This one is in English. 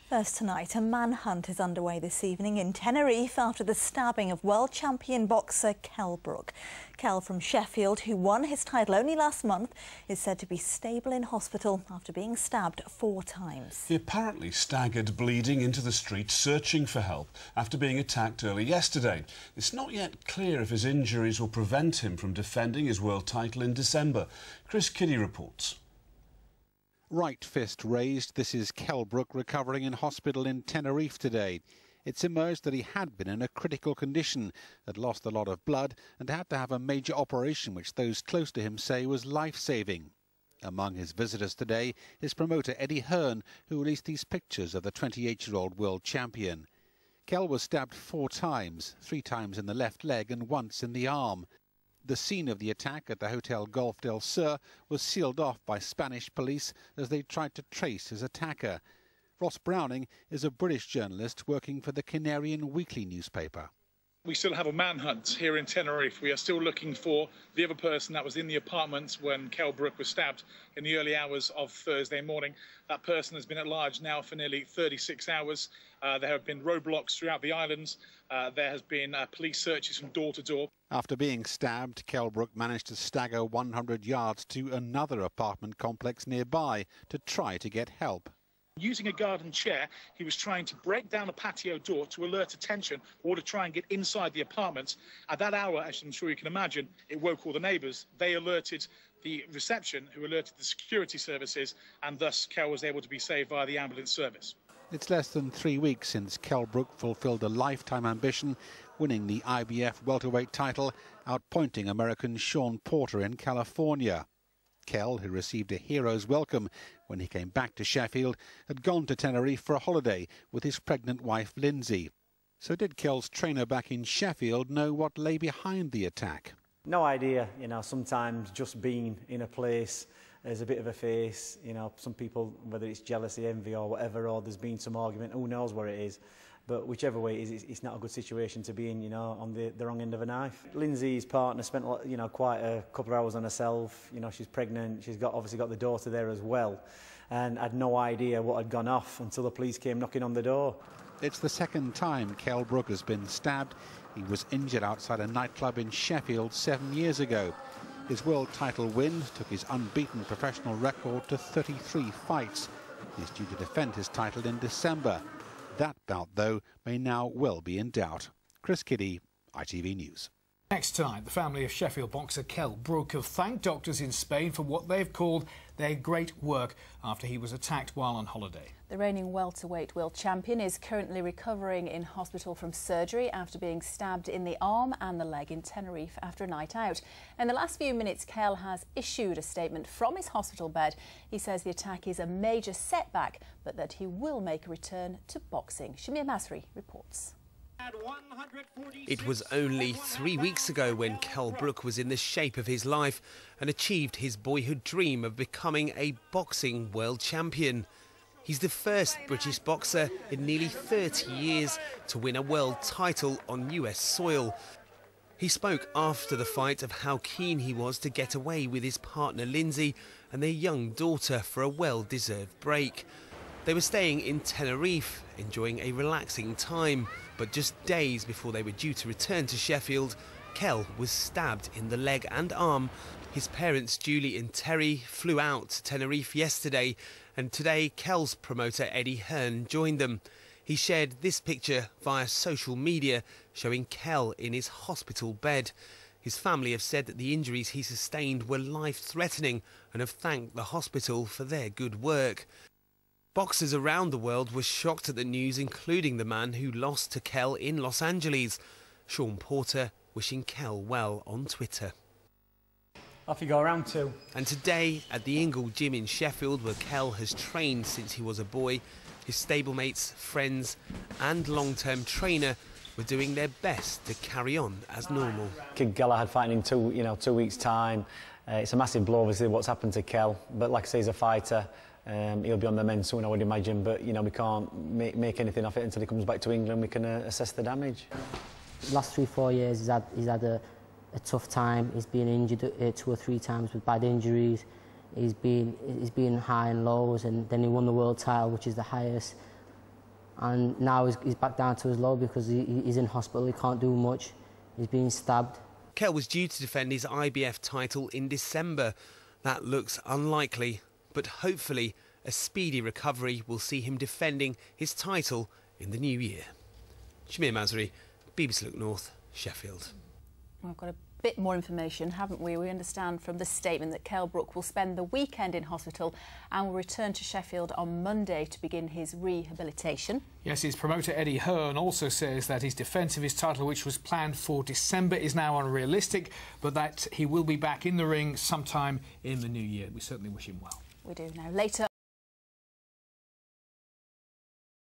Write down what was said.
First tonight, a manhunt is underway this evening in Tenerife after the stabbing of world champion boxer Kell Brook. Kell from Sheffield, who won his title only last month, is said to be stable in hospital after being stabbed 4 times. He apparently staggered bleeding into the street searching for help after being attacked early yesterday. It's not yet clear if his injuries will prevent him from defending his world title in December. Chris Kiddie reports. Right fist raised, this is Kell Brook recovering in hospital in Tenerife today. It's emerged that he had been in a critical condition, had lost a lot of blood and had to have a major operation which those close to him say was life-saving. Among his visitors today is promoter Eddie Hearn, who released these pictures of the 28-year-old world champion. Kell was stabbed 4 times, 3 times in the left leg and once in the arm. The scene of the attack at the Hotel Golf del Sur was sealed off by Spanish police as they tried to trace his attacker. Ross Browning is a British journalist working for the Canarian Weekly newspaper. We still have a manhunt here in Tenerife. We are still looking for the other person that was in the apartment when Kell Brook was stabbed in the early hours of Thursday morning. That person has been at large now for nearly 36 hours. There have been roadblocks throughout the islands. There has been police searches from door to door. After being stabbed, Kell Brook managed to stagger 100 yards to another apartment complex nearby to try to get help. Using a garden chair, he was trying to break down a patio door to alert attention or to try and get inside the apartment. At that hour, as I'm sure you can imagine, it woke all the neighbours. They alerted the reception, who alerted the security services, and thus Kell was able to be saved via the ambulance service. It's less than 3 weeks since Kell Brook fulfilled a lifetime ambition, winning the IBF welterweight title, outpointing American Sean Porter in California. Kell, who received a hero's welcome when he came back to Sheffield, had gone to Tenerife for a holiday with his pregnant wife Lindsay. So did Kell's trainer back in Sheffield know what lay behind the attack? No idea, you know, sometimes just being in a place there's a bit of a face, you know, some people, whether it's jealousy, envy or whatever, or there's been some argument, who knows where it is. But whichever way it is, it's not a good situation to be in, you know, on the wrong end of a knife. Lindsay's partner spent, you know, quite a couple of hours on herself. You know, she's pregnant. She's obviously got the daughter there as well. And had no idea what had gone off until the police came knocking on the door. It's the second time Kell Brook has been stabbed. He was injured outside a nightclub in Sheffield 7 years ago. His world title win took his unbeaten professional record to 33 fights. He's due to defend his title in December. That bout, though, may now well be in doubt. Chris Kiddie, ITV News. Next tonight, the family of Sheffield boxer Kell Brook have thanked doctors in Spain for what they've called their great work after he was attacked while on holiday. The reigning welterweight world champion is currently recovering in hospital from surgery after being stabbed in the arm and the leg in Tenerife after a night out. In the last few minutes, Kell has issued a statement from his hospital bed. He says the attack is a major setback, but that he will make a return to boxing. Shamir Masri reports. It was only 3 weeks ago when Kell Brook was in the shape of his life and achieved his boyhood dream of becoming a boxing world champion. He's the first British boxer in nearly 30 years to win a world title on US soil. He spoke after the fight of how keen he was to get away with his partner Lindsay and their young daughter for a well-deserved break. They were staying in Tenerife, enjoying a relaxing time, but just days before they were due to return to Sheffield, Kell was stabbed in the leg and arm. His parents, Julie and Terry, flew out to Tenerife yesterday, and today Kell's promoter Eddie Hearn joined them. He shared this picture via social media showing Kell in his hospital bed. His family have said that the injuries he sustained were life-threatening and have thanked the hospital for their good work. Boxers around the world were shocked at the news, including the man who lost to Kell in Los Angeles. Sean Porter wishing Kell well on Twitter. Off you go, round 2. And today, at the Ingle gym in Sheffield, where Kell has trained since he was a boy, his stablemates, friends and long-term trainer were doing their best to carry on as normal. Kid Galahad fighting in 2 weeks' time. It's a massive blow, obviously, what's happened to Kell. But like I say, he's a fighter. He'll be on the mend soon, I would imagine, but you know, we can't make anything of it until he comes back to England. We can assess the damage. The last 3-4 years he's had a tough time. He's been injured 2 or 3 times with bad injuries. He's been high and lows, and then he won the world title, which is the highest and now he's back down to his low because he's in hospital, he can't do much, he's being stabbed. Kell was due to defend his IBF title in December. That looks unlikely, but hopefully a speedy recovery will see him defending his title in the new year. Shamir Masri, BBC Look North, Sheffield. We've got a bit more information, haven't we? We understand from the statement that Kell Brook will spend the weekend in hospital and will return to Sheffield on Monday to begin his rehabilitation. Yes, his promoter Eddie Hearn also says that his defence of his title, which was planned for December, is now unrealistic, but that he will be back in the ring sometime in the new year. We certainly wish him well. We do now. Later